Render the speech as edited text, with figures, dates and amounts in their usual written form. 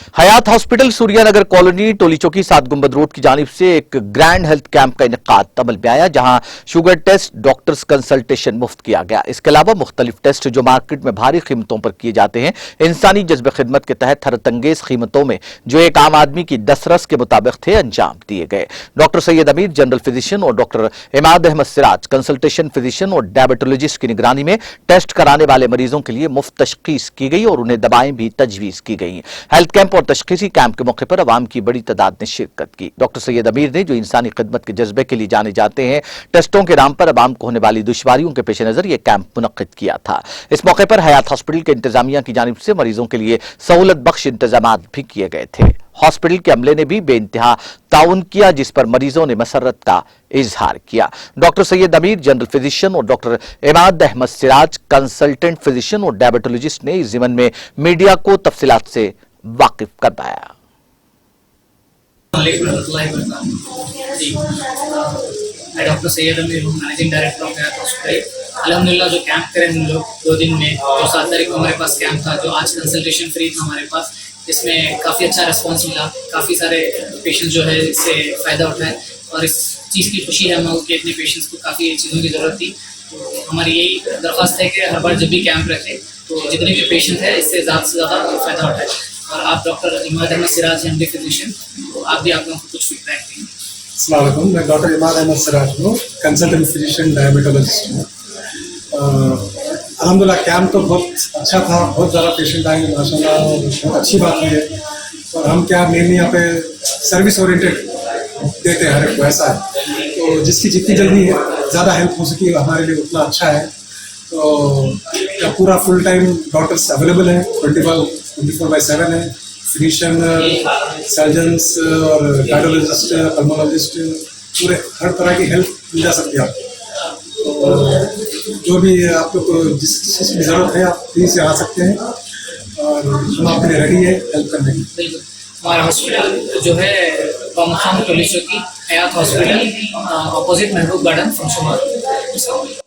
हयात hospital Suryanagar colony टोली चौकी 7 गुंबद road की जानिब से एक ग्रैंड हेल्थ कैंप का इनेकाद अमल में आया, जहां शुगर टेस्ट, डॉक्टर्स कंसल्टेशन मुफ्त किया गया। इसके अलावा मुख्तलिफ टेस्ट जो मार्केट में भारी कीमतों पर किए जाते हैं, इंसानी जज्बे खिदमत के तहत हैरतअंगेज कीमतों में जो एक आम आदमी की दस्तरस के मुताबिक थे, अंजाम दिए गए। Doctor Syed Amir general physician और doctor Imad Ahmad Siraj consultation physician और डायबिटोलॉजिस्ट की निगरानी में टेस्ट कराने वाले मरीजों के लिए मुफ्त तशखीस की गई और उन्हें दवाएं भी तजवीज की गई। हेल्थ कैंप और तशखीसी कैंप के मौके पर अवाम की बड़ी तादाद ने शिरकत की। डॉक्टर सैयद अमीर ने, जो इंसानी खिदमत के जज्बे के लिए जाने जाते हैं, टेस्टों के नाम पर अवाम को होने वाली दुश्वारियों के पेश नजर यह कैंप मुनक्किद किया था। इस मौके पर हयात हॉस्पिटल के इंतजामिया की जानिब से मरीजों के लिए सहूलत बख्श इंतजाम भी किए गए थे। हॉस्पिटल के अमले ने भी बेइंतहा ताउन किया, जिस पर मरीजों ने मसरत का इजहार किया। Doctor Syed Amir general physician और doctor Imad Ahmad Siraj consultant physician और डायबिटोलॉजिस्ट ने इस ज़िमन में मीडिया को तफसीलात से वाकिफ करवाया। मैं डॉक्टर सैयद अमीर हूँ, managing director of Hayat hospital. अल्हम्दुलिल्लाह जो कैंप करें हम लोग 2 दिन में, जो 7 तारीख को हमारे पास कैंप था, जो आज कंसल्टेशन फ्री था हमारे पास, इसमें काफ़ी अच्छा रिस्पांस मिला। काफ़ी सारे पेशेंट जो है इससे फ़ायदा उठाए और इस चीज़ की खुशी है हम कि अपने पेशेंट्स को काफ़ी चीज़ों की ज़रूरत थी। तो हमारी यही दरख्वास्त है कि हर बार जब भी कैंप रखें तो जितने भी पेशेंट हैं इससे ज़्यादा से ज़्यादा फ़ायदा उठाए। और आप डॉक्टर इमाद अहमद सिराज हैं, फिजिशियन, तो आप भी आप लोगों को कुछ फीडबैक देंगे। अस्सलाम वालेकुम, मैं डॉक्टर इमाद अहमद सिराज हूँ, कंसल्टेंट फिजिशियन डायबिटोलॉजिस्ट हूँ। अल्हम्दुलिल्लाह कैंप तो बहुत अच्छा था, बहुत ज़्यादा पेशेंट आए माशाल्लाह, और बहुत अच्छी बात हुई है। और हम क्या मेनली यहाँ पे सर्विस ओरिएंटेड देते हैं हर एक को, ऐसा है तो जिसकी जितनी जल्दी ज़्यादा हेल्प हो सके हमारे लिए उतना अच्छा है। तो पूरा फुल टाइम डॉक्टर्स अवेलेबल हैं, 24/7 है। फिजिशियन, सर्जन्स और कार्डियोलॉजिस्ट, पल्मोनोलॉजिस्ट, पूरे हर तरह की हेल्प मिल जा सकती है आपको। तो जो भी आपको जिस चीज़ की ज़रूरत है आप प्लीज़ से आ सकते हैं और हम आपके लिए रेडी है हेल्प करने की। बिल्कुल, हमारा हॉस्पिटल जो है टोली चौकी हयात हॉस्पिटल, अपोजिट महबूब गार्डन, फंक्शन हॉल।